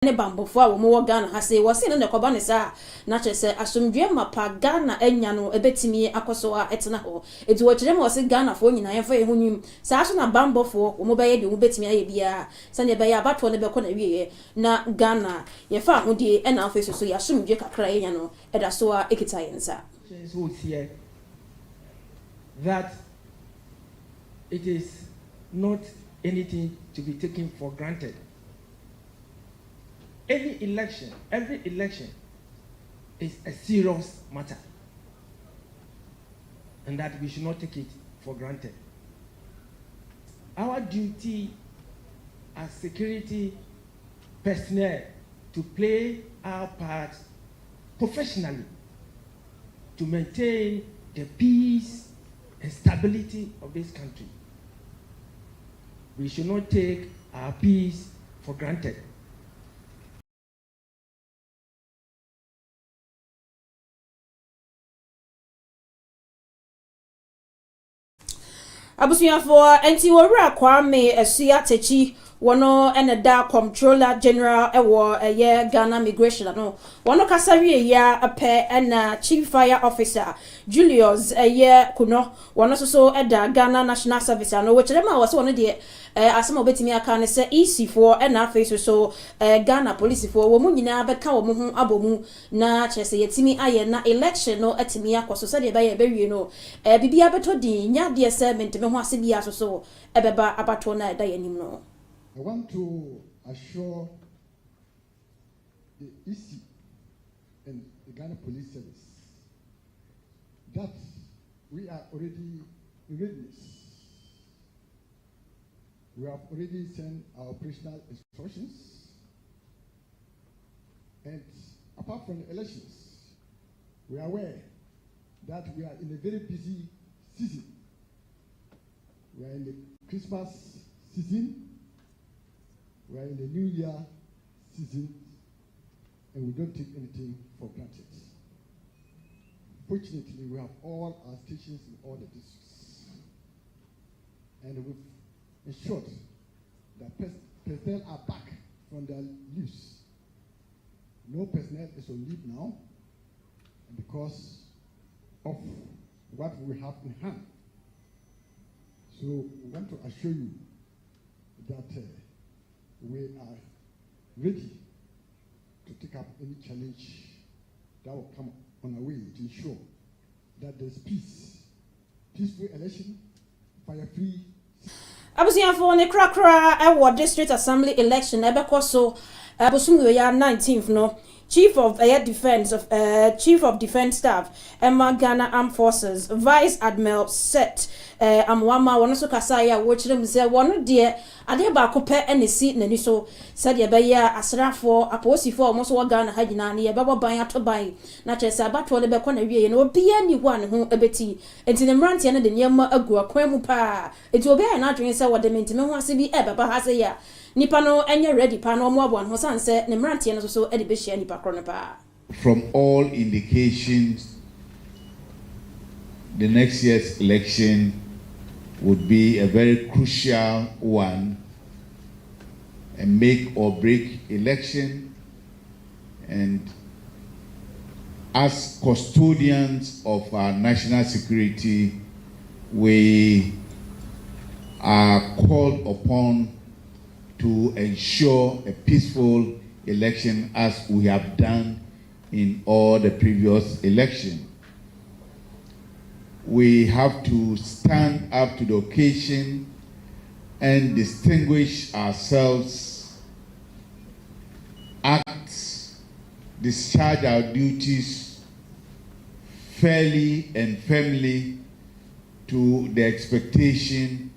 ne bambofo a wo mo Ghana ha se wo se ne koba ne sa na che se asomdwe mapa Ghana enya no ebetimi akoso a etena ho eti wo kire mo se Ghana fo nyina ye fa ye hunyim sa so na bambofo wo mo be ye de wo betimi aye bia se ne be ya abato ne be ko na wiye na Ghana ye fa ho die e na afa so ya asomdwe kakra enya no eda so a ekita ye nsa that it is not anything to be taken for granted. Every election is a serious matter, and that we should not take it for granted. Our duty as security personnel to play our part professionally to maintain the peace and stability of this country. We should not take our peace for granted. Abusuafo enti wowura Kwame Asua Techi wono eneda Comptroller General ewo Ghana Migration no wono kasawie ya ape na Chief Fire Officer Julius kuno wono so eda Ghana National Service no wo kire ma wo so wono de asema obetimi aka ne se EC for na face so Ghana police for wo mu nyina beka wo mu ho abomu na chese yetimi aye na election no etimi akoso se de be ye bewie no bibia beto din nya de se menteme ho ase bia so ebeba abato na eda yanim no. I want to assure the EC and the Ghana Police Service that we are already in readiness. We have already sent our operational instructions, and apart from the elections, we are aware that we are in a very busy season. We are in the Christmas season. We are in the New Year season, and we don't take anything for granted. Fortunately, we have all our stations in all the districts, and we've ensured that personnel are back from their leaves. No personnel is on leave now because of what we have in hand. So we want to assure you that we are ready to take up any challenge that will come on our way to ensure that there's peaceful election, fire-free. Abusuafo ne krakra ewo district assembly election ebekoso abusumwe ya 19th no Chief of Defense Staff Emma Ghana Armed Forces Vice Admiral Set amwama wono so kasa ya wo kire mse wono de ade ba ko pe enesi nani so said ye be ya asrafo aposifo omo so Ghana ha gina ne ye be boban atoban na chese abato le be ko na wie ye no obi ani hu an ho ebeti enti ne mrantie ne de nyema agu akwan mu pa enti obi ya na adwen se wo de mentime ho ase bi e baba ha se ya nipa no enye ready pa no omo abon ho sanse ne mrantie no so e de be hia nipa kro no pa. From all indications, the next year's election would be a very crucial one, a make or break election, and as custodians of our national security, we are called upon to ensure a peaceful election as we have done in all the previous elections. We have to stand up to the occasion and distinguish ourselves, discharge our duties fairly and firmly to the expectation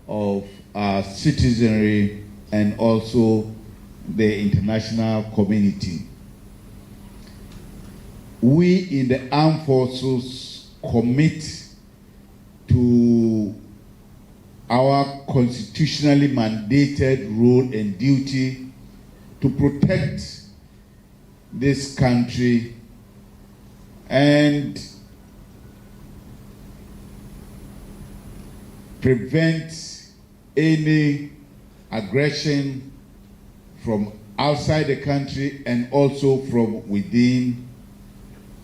of our citizenry and also the international community. We in the armed forces commit to our constitutionally mandated role and duty to protect this country and prevent any aggression from outside the country and also from within,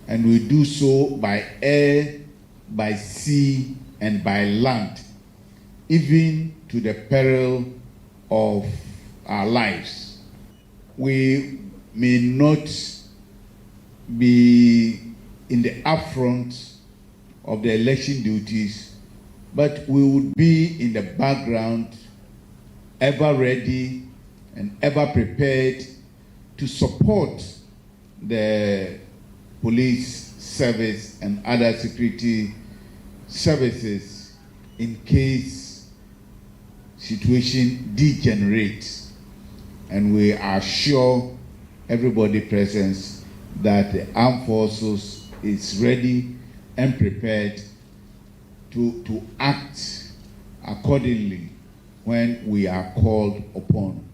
and we do so by air, by sea, and by land, even to the peril of our lives. We may not be in the upfront of the election duties, but we would be in the background, ever ready and ever prepared to support the police service and other security services in case situation degenerates. And we are sure everybody present that the armed forces is ready and prepared to act accordingly when we are called upon.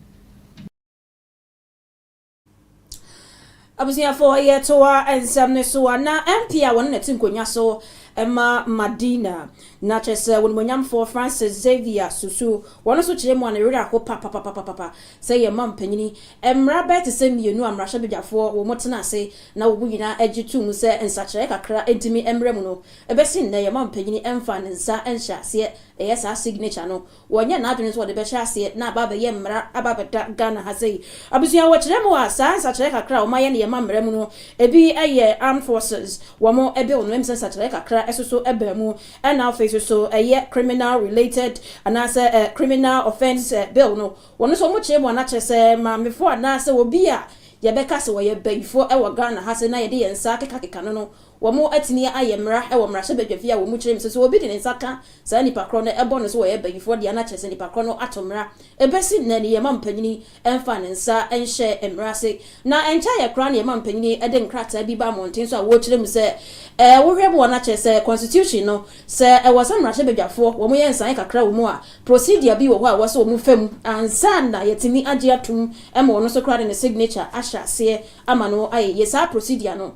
Abusia for ye toa ensemble so na MP a won netin konya so Emma Madina na chese won monyam for Francis Xavier Susu wono so kire mu an rera ko papa say ye mam panyini emra bet se mienu amrahye bedwafo wo motena ase na wo buyina agitu mu se ensakire kakra entimi emre mu no ebesin na ye mam panyini emfa nsa enhya se esa signature no wonya na adwene so de be hya ase na aba be ye mra aba beda Ghana ha sei abusia wo kire mu asa ensakire kakra wo maye ne ye mamre mu no ebi eye armed forces wo mo ebe ono emse ensakire kakra esoso ebemu and now face so criminal related and as a criminal offense bill no wono so mo chire mo na chese ma mefo na se obi a ye beka se wo ye bayfo e wo Ghana ha se na ye de yensa keka no wo mo atini ayemra e wo mrahye bedwafia wo mo chire mse so obi de nsaka sa nipa kro no ebo no so wo ye bayfo de na chese nipa kro no atomra ebesi na ne ye mampanyini emfa nensa enhye emrase na encha ye kra ne ye mampanyini e de nkrata bi ba monten so a wo chire mse wo hwem wo na chese constitution no se e wo samrahye bedwafo wo mo ye nsan kakra wo mo a procedure bi wo ho a wo so wo mo fam ansa na yetimi age atum e mo no so kra ne signature ahya se ama no aye ye sa procedure no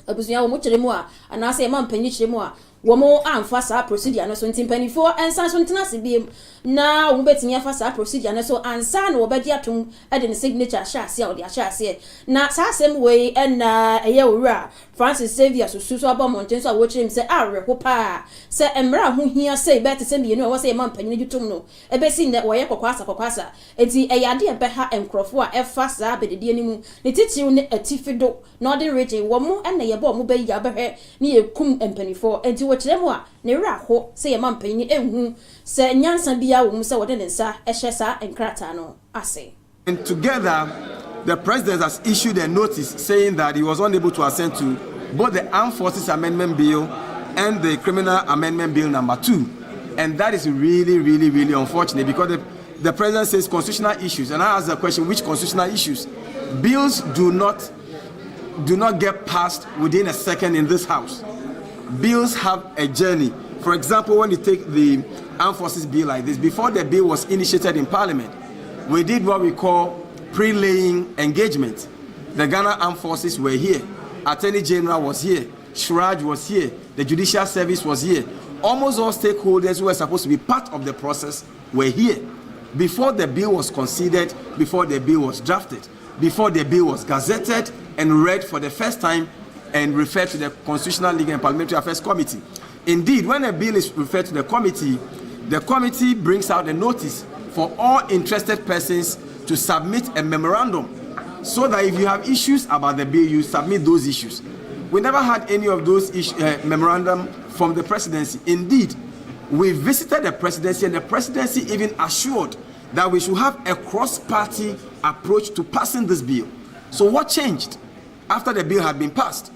abusuya wo mo kire mu a anase e mampanyi kire mu a wo mo amfa sa procedure no so ntimpanifo ensan so ntena se biem na wo betimi afa sa procedure no so ansa na wo bedi atum e de ne signature ahya se a wo de ahya se na sa asem we na eye owura Francis Xavier Susu so aba monten so a wo kire m se areho pa se emra ho hia se be te se mienu a wo se mampanyi gitum no e be si ne wo ye kokwasa enti eyade e be ha enkrofo a efa sa bedede animu ne titiw ne atifido na ode reje wo mo na ye ba mo be ya behwe ne ye kum empanifo enti wo kire mu a ne ra ho se ye mampanyi ehu se nyansa bia wo mu se wo de nsa ehye sa enkrata no ase. And together, the president has issued a notice saying that he was unable to assent to both the Armed Forces Amendment Bill and the Criminal Amendment Bill number 2. And that is really, really, really unfortunate because the president says constitutional issues. And I ask the question, which constitutional issues? Bills do not get passed within a second in this house. Bills have a journey. For example, when you take the Armed Forces Bill like this, before the bill was initiated in Parliament, we did what we call pre-laying engagement. The Ghana Armed Forces were here. Attorney General was here. Shraj was here. The Judicial Service was here. Almost all stakeholders who were supposed to be part of the process were here. Before the bill was considered, before the bill was drafted, before the bill was gazetted and read for the first time and referred to the Constitutional, Legal and Parliamentary Affairs Committee. Indeed, when a bill is referred to the committee brings out a notice for all interested persons to submit a memorandum so that if you have issues about the bill, you submit those issues. We never had any of those memorandum from the presidency. Indeed, we visited the presidency and the presidency even assured that we should have a cross-party approach to passing this bill. So what changed after the bill had been passed?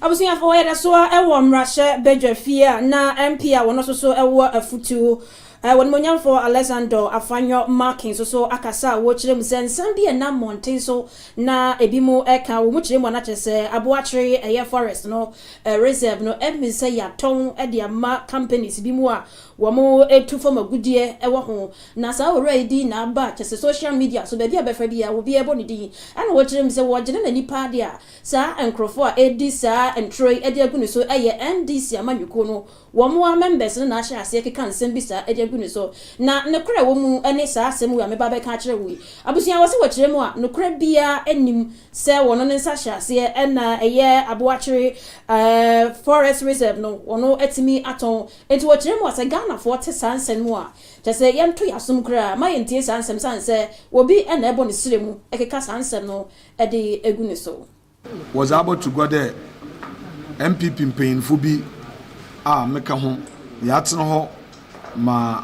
Abusia for ya so e wo mrahye bedwafia na MP a wono so e wo afutu won monyam for Alexander Afanyo marking so akasa wo kire mu sensan bi na mountain so na ebimo eka wo mu kire mu na chese aboachire eye forest no reserve no emi say ya ton e de ma companies bi mu a wo mo etu form agudie e wo ho na sa already na ba chese social media so be bia be fa bia wo bia ebo ni din ana wo kire mu say wo gene na nipa dia sa enkrofo a edi sa entroy e de agunu so eye NDC amanyuko no wo mo members na ahya ase keka nsem bi sa e de egu ne so na ne kora wo mu ene saa asem wo me ba be ka kire wo abusia wo se wo kire mu a no kora bia enim se wono ne nsa hyase ena eye aboakire forest reserve no wono etimi aton enti wo kire mu ase Ghana for te sansen mu a jese yento yasum kra ma yentie sansem sanse obi ena ebo ne sire mu ekeka sansem no ede egu ne so was able to go there MPP mpanyinfo bi a meka ho yatene ho ma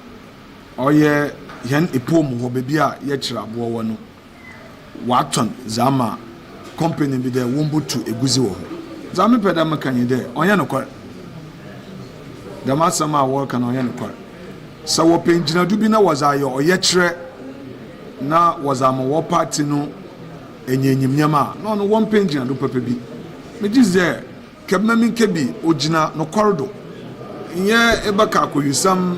oye yen epom ho bebi a ye kira bo wo no waton zama company bi there wombutu eguzi wo zama peda meka nyi there onye no kwar the masama work na onye no kwar so wo penjina du bi na was ayo oye kire na was am wo party no enyenyim nyama no no one penjina do papa bi me jize kebna min kebi ogina no corridor nye ebaka akoyusam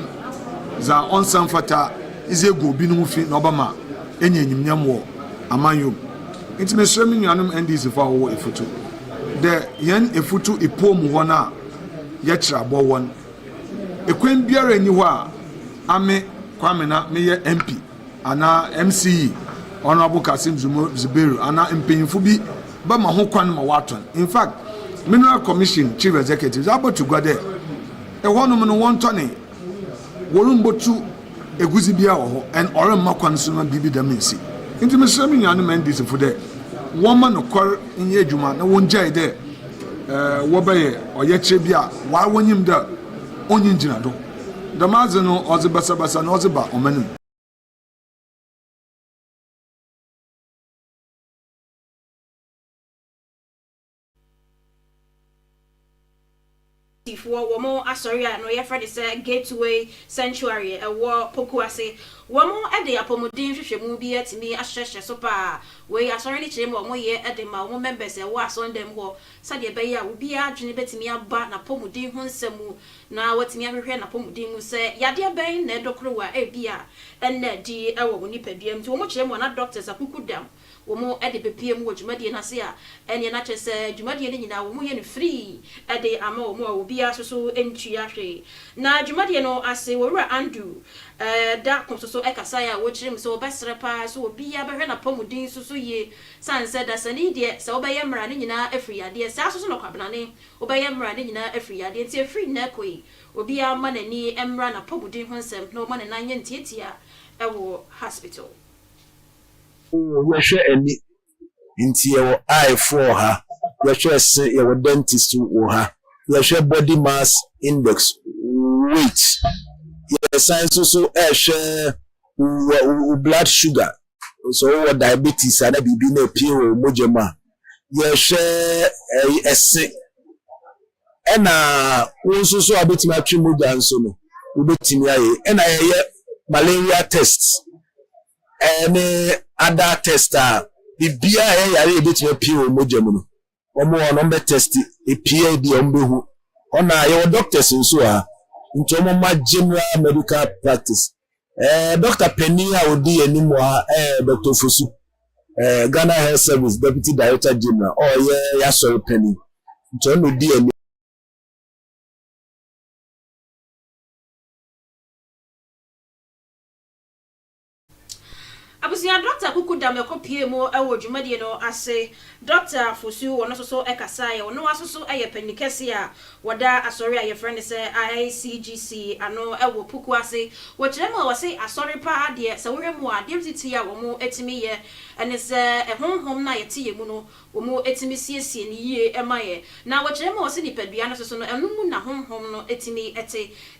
za onsam fata ize go bi no fi na obama enyenyim nyam wo amanyo intime sremi nyanum ndc fa wo efutu de yen efutu epom ho na ye kira bo won ekwen biara ni ho a ame kwame na me ye mp ana mce honorable Kasim Zuberu ana mpanyinfo bi ba ma ho kwan ma waton in fact Mineral Commission Chief Executive about to go there. A one woman one tonne. Wolumbotu eguzi bia wo and ore makwan so na bibi da mensi. Inti me sremi nyanu men dis for there. Woman no kwar nye adwuma na won jai there. Wo baye oye kire bia wa wonyim da onyin jina do. Da maze no oze basa no oze ba omanu. for womo asoria no ye frede say Gateway Sanctuary wo Pokuase womo ede apomodin hwehwemu bi atimi ahyehye so pa we asori ni kire mo ye ede ma wo members wo asondem ho sade be ya obi adwene betimi aba na pomodin ho nsemu na watimi ahwehwe na pomodin mu say yade ben na edokro wa ebia enne di ewo woni paduam nti womo kire mo na doctors akukudam womo ede bepie mu dwumadie na se a ene na kyese dwumadie ni nyina womo ye no free ede ama womo obi asoso entua hwe na dwumadie no ase wowura Andrew da konsoso ekasaya wo kyerem so obesre pa so obi abehwe na pomudin soso ye sanse da sani de se obeye mra ne nyina afri ade se asoso no kwabenane obeye mra ne nyina afri ade nti afri na koi obi ama nani emra na pomudin ho nsem na oma ne nanye ntietia ewo hospital yɛhwɛ ani nti yɛwɔ eye for ha yɛhwɛ se yɛwɔ dentist wɔ ha yɛhwɛ body mass index weight yɛsan so ɛhwɛ blood sugar so wɔ diabetes ana bibi na pie wɔ mojama yɛhwɛ ɛse ɛna nso so abetimi atwe moja nso no wobetimi aye ɛna yɛyɛ malaria test any other tester bibia yare ebetime pie o mojamu no omo ono be test e pie di ombehu ona your doctors nso a nti omo ma general medical practice Dr. Penny odi animu a Dr. Fosu Ghana Health Service Deputy Director General ya sorry Penny nti ono di abusia Dr. Kukudam ekopie mo ewo dwumadie no ase Dr. Fosu wono so ekasaya wono asoso eyepanikese a wada asori a yefrend se ICGC ano ewo Pokuase wo kirema wase asori pa de se wohwemu a deputy a wo mo etimi ye ene se ehonhom na yete ye mu no wo mo etimi siesie ni yie emaye na wo kirema wase nipadua no so no enum na honhom no etimi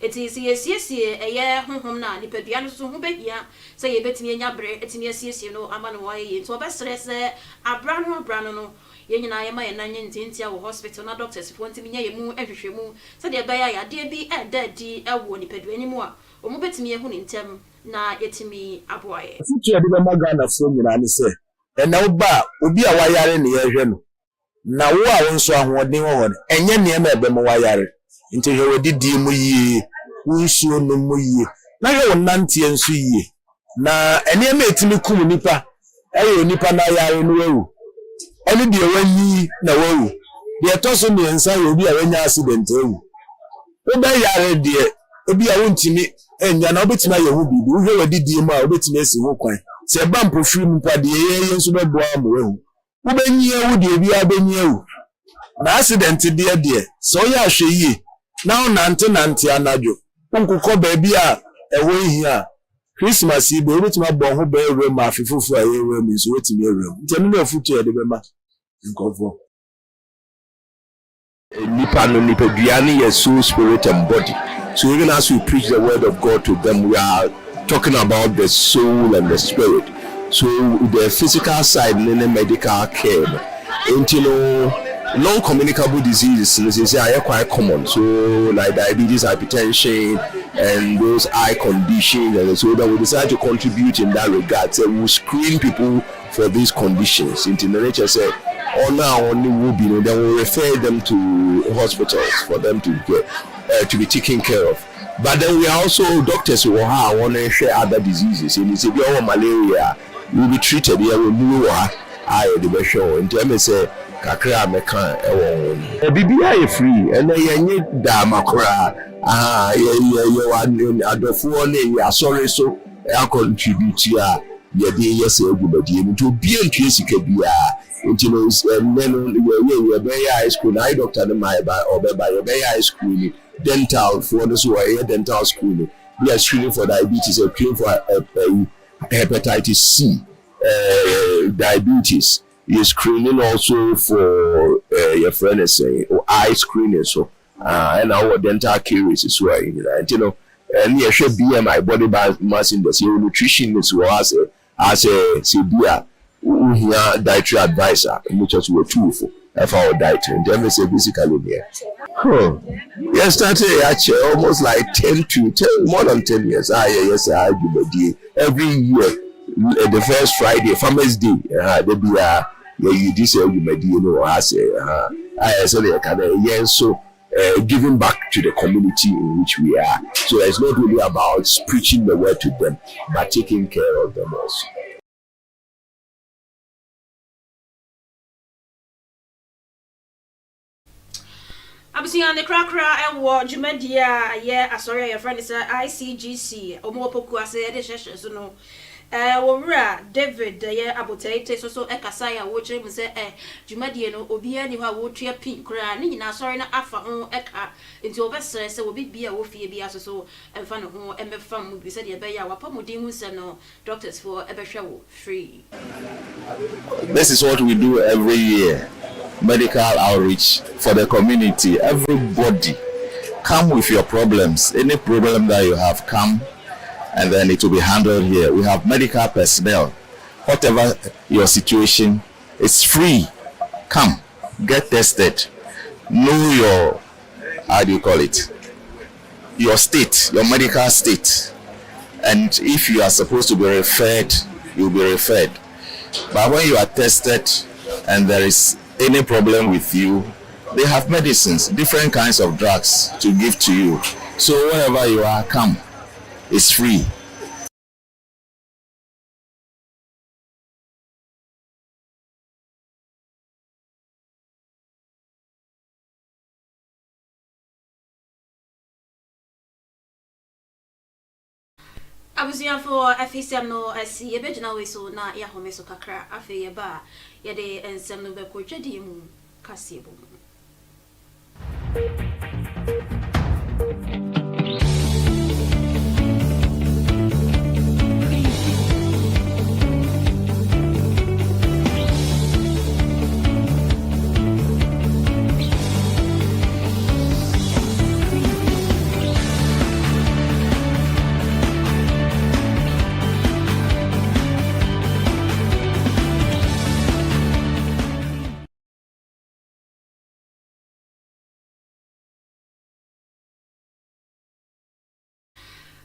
eti siesie eye honhom na nipadua no so ho behia se ye betimi enya bre etimi siesie no amano wa ye nti obesre se abrano no ye nyina ye ma ye nanye ntintia wo hospital na doctors fo ntimi nya ye mu ehwehwemu se de be ya yade bi edadi ewo nipadua ni mu a omo betimi ye hu ni ntem na yetimi aboaye futu de be magana fo nyina ne se ena oba obi a wayare ne ye hwe no na wo a wonso ahoden wo hon enye ne ma ebe mo wayare nti hwe wodidi mu yie wonsuo no mu yie na hwe wonantie nso yie na ene ma etimi kum nipa eyo nipa na yare no wewu ene de wanyi na wewu de toso ne nsa ye obi a wanya accident ewu oba yare de obi a wontimi enya na obetima ye hu bibi wo hwe didi mu a obetima esi ho kwan se ba mpofiri mu pa de ye nso be boa mo ehu wo benyi ewu de bia benyi ewu na accident de so ya hwe yi na nante anajo nkukọ ba bia ewo hi a Christmas ibe obetima bo ho ba ewe ma afefufu a ye ewe mi so wetimi ewe ntemi na futu e de be ma nkofo nipa duane your soul, spirit, and body. So even as we preach the word of God to them, we are talking about the soul and the spirit. So the physical side, and the medical care. And you know, non-communicable diseases are quite common. So like diabetes, hypertension, and those eye conditions, and so that we decide to contribute in that regard. So we screen people for these conditions. Into the nature say, or now only will be, then we'll refer them to hospitals for them to get to be taken care of. But then we are also doctors who want to share other diseases. And if you have malaria, you will be treated here with new the best show. In terms of say, kakra meka BBI free, and then you need damakra. Adofo ne sorry so I contribute here. Yes, everybody to be in case you and then we be high school, eye doctor, my or by high school, dental for those who are dental school. We are screening for diabetes and screening for hepatitis C, diabetes. You're screening also for your friend is saying or eye screening. So, and our dental caries as well. And and you should be my body mass index, your nutrition is as a CBA. We are dietary advisor, which is a tool for our dietary. And then we say basically there. Yes, started actually almost like 10 more than 10 years. Yes, I do. Every year, the first Friday, Farmers Day, there be you this you may I say, I say, yes, so giving back to the community in which we are. So it's not really about preaching the word to them, but taking care of them also. Abusia ne krakra ewo djumadia ye asori your friend is ICGC omopoku ase de hwehwe so no wowura David ye abotaite so ekasaya wo kire mu se djumadie no obia ni ho a wo tua pin kra ne nyina asori na afa ho eka nti obesere se obi bia wo fie bia so emfa no ho emefa mu bi se de be ya wapamodin hu se no doctors for ebehwe wo free. This is what we do every year. Medical outreach for the community. Everybody come with your problems. Any problem that you have, come and then it will be handled here. We have medical personnel. Whatever your situation, it's free. Come, get tested. Know your, how do you call it? Your state, your medical state. And if you are supposed to be referred, you'll be referred. But when you are tested and there is any problem with you, they have medicines, different kinds of drugs to give to you. So wherever you are, come. It's free. Abusia for FCM no asi ebegina we so na ya home so kakra afi ye ba ye de ensem no be ko twedi mu kasebo.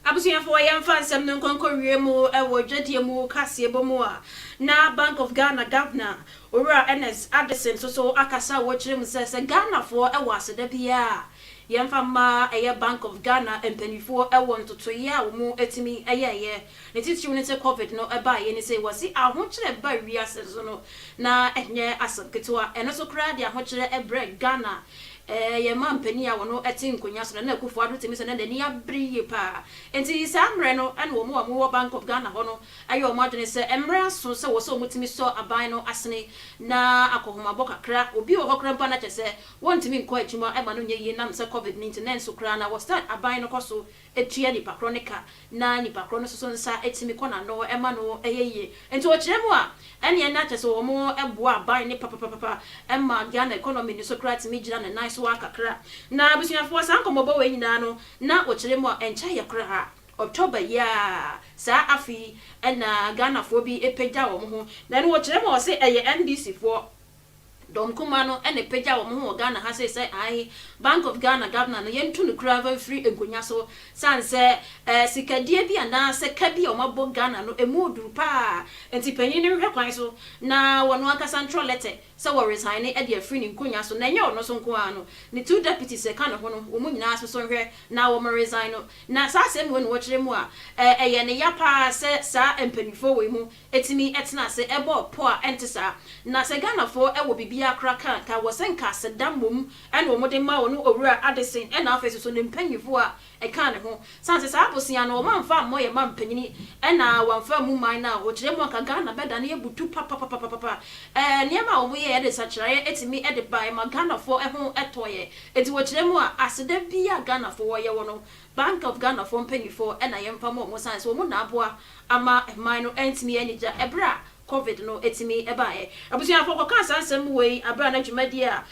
Abusia for yam fansem no konkowie mu ewo dwedie mu kasebo mu a na Bank of Ghana governor Owura Ernest Addison so akasa wo kire mu se Ghana for ewo aseda bia yam fama Bank of Ghana empanifo ewo ntoto ye a wo mu etimi eye ne titiri ne se covid no eba ye ne se wasi ahokire ba wiase so no na enye asaketwa eno so kra de ahokire ebre Ghana ye man pani a wono eti nkonya so na Akufo Addo temi so na ni abri pa enti samre no ene wo mo Bank of Ghana ho no ayo mo adwene se emre aso se wo so mutimi so aban no asene na akohoma bokakra obi wo hokra mpa na chese wontimi nko achuma e ma no nye yi nam se COVID-19 na nso kra na wo start aban no koso etua ni pakronika na ni pakro no so nsa etimi kona no e ma no eyeye enti wo kiremu a ene na chese wo mo eboa aban ni papa e ma Ghana economy ni so kra timi gira na nice wa kakra na busuafo sankomobo we nyina no na wo kiremu a encha ye kra ha October ya sa afi na Ghana fo bi epegya wo ho na no wo kire mo se eye NDC fo dom kuma no ene pegya wo ho Ghana ha se ai Bank of Ghana governor no yentu no krava free enkonya so san se sikadie bi ana se ka bi o mabo Ghana no emu duru pa enti panyin ni hwe kwan so na wono aka central letter se wo resign e de free ni nkonya so na nye ono so nko ano ni two deputies e kan ho no wo mu nyina so hwe na wo mo resign no na sa se me wo kire mu a eye ne ya pa se sa empanifo we mu etimi etena se ebo po a entisa na se Ghana fo e wo bibia kraka ka wo senka se damom ene wo mode ma no owura Addison e na afese so ne mpanyifo a e kan ne ho san se sa abosia no ma mfa mo ye ma mpanyini e na wamfa mu man na wo kire mu aka Ghana beda na ye butu papa niema wo ye de sachiraye etimi e de bai ma Ghana fo e ho etoye eti wo kire mu a aseda bia Ghana fo wo ye wo no Bank of Ghana fo mpanyifo e na ye mfa mo san se wo mu na aboa ama man no entimi enija ebra COVID no etimi ebae abusia for kansa ansem we abra na dwumadi a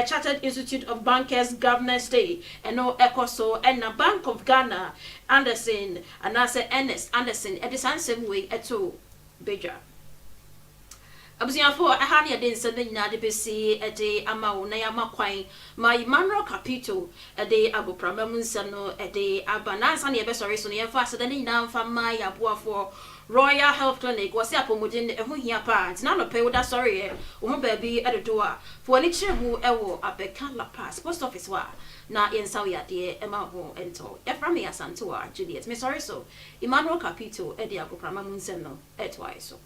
Chartered Institute of Bankers Governance Day eno ekoso na Bank of Ghana Anderson anase Ernest Anderson edisansem we eto beja abusia for aha ne de nsem nyina de besi ede amawo na ya makwan ma Emmanuel Capito ede agoprama munsem no ede abanansa ne be sorry so ne fa aseda ne nyina mfa ma ya boafo Royal Health Clinic was ya pomodin ehu hia pa na no pe woda sorry e wo baabi edodo a fo ani kyeremu ewo Abeka La Paz post office wa na yensa we ade e ma ho ento e fra me asanto a Juliet me sorry so Emmanuel Capito e dia agoprama munsem no etwai so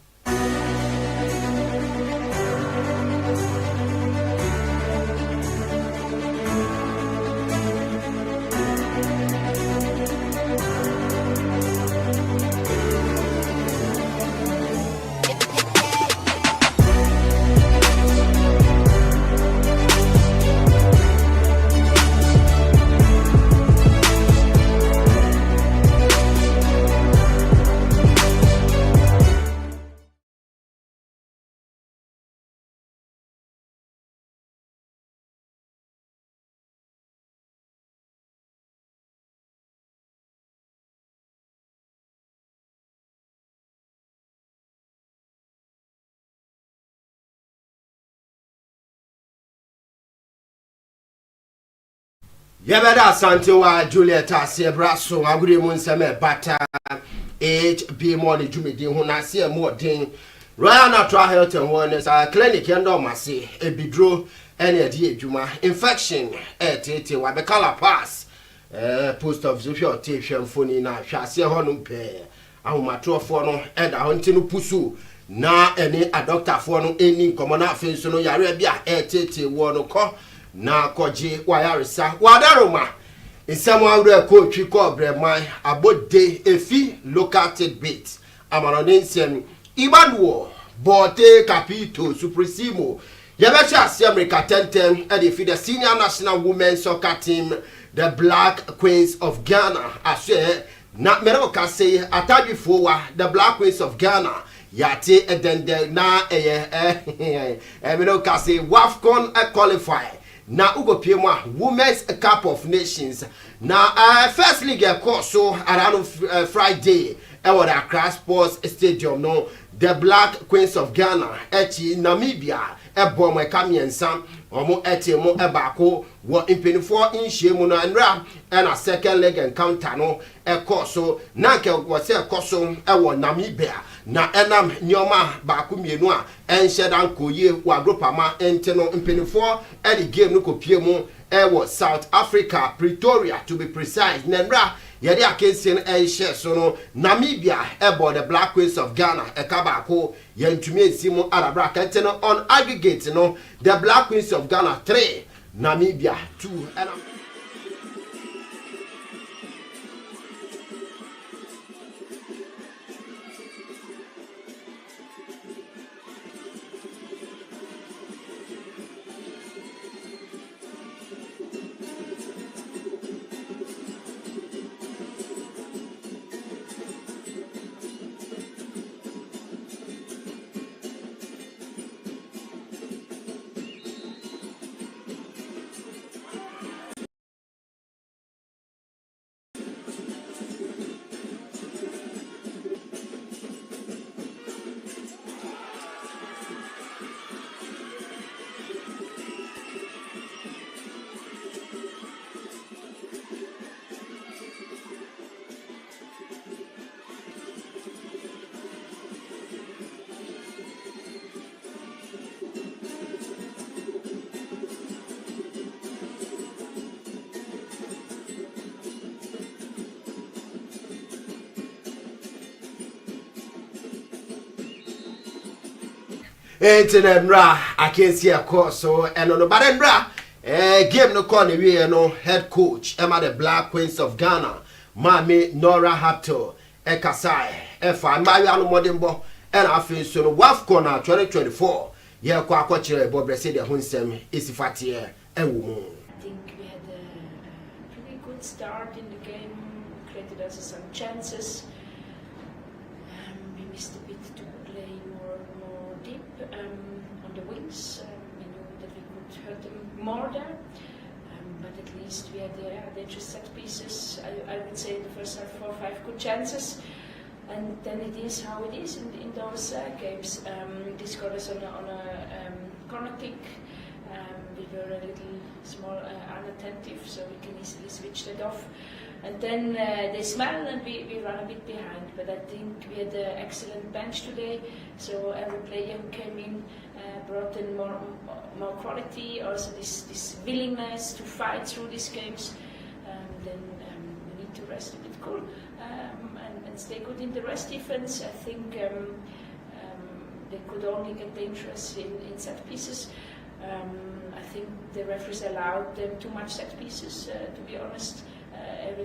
Yabada Santewa Juliet Asebraso agure mu nseme bata HB money jumedi ho na se mo den Royal Natural Health and Wellness clinic endo mase ebidro ene ade adwuma infection tete wa Abeka La Paz post of social attention phone na hwase ho no pe ahomatrofo no eda ho ntinu pusu na ene a doctor fo no eni nkomo na afenso no yare bia tete wo no ko na koji wayarisa wadaroma insamo awre ko twi ko breman abode efi located bit amaronensem ibaduo bote capito supremo yabecha si America 1010 and if the senior national women's soccer team the Black Queens of Ghana ashe na meroka say ataju fowa the Black Queens of Ghana yate edende na meroka say WAFCON qualify na ugo piemo Women's Cup of Nations na first league course so around Friday e was Accra Sports Stadium no the Black Queens of Ghana echi Namibia e bom e kamiensa omo eti mo e baako wo impenifo inhyiemu no nra na second leg encounter no e course so na nke wo se course e wo Namibia na enam nyoma baako mienu a enhyedan koye wa gropama ente no impenifo e the game no kopiemu e wo South Africa Pretoria to be precise na nra yede akensin share so no Namibia ebo the Black Queens of Ghana e kabako yentumi esimu arabra kente no on aggregate no the Black Queens of Ghana 3 Namibia 2. And Mra, I can't see a course, so and on the bad game no corner, we no head coach, Emma the Black Queens of Ghana, Mami Nora Hapto, Ekasai, F5, Mariano Modimbo, and I feel so WAF corner 2024. Yeah, Quacoche, Bob Brasilia Hunsem, Isifatia, and Woman. I think we had a pretty good start in the game, created us some chances. We missed a bit to play more deep on the wings. We knew that we could hurt them more there, but at least we had just set pieces. I would say the first half 4 or 5 good chances, and then it is how it is in those games. They scored us on a corner kick. We were a little small unattentive, so we can easily switch that off. And then they smell and we run a bit behind. But I think we had an excellent bench today. So every player who came in brought in more quality, also this willingness to fight through these games. Then we need to rest a bit cool and stay good in the rest defense. I think they could only get dangerous in set pieces. I think the referees allowed them too much set pieces, to be honest.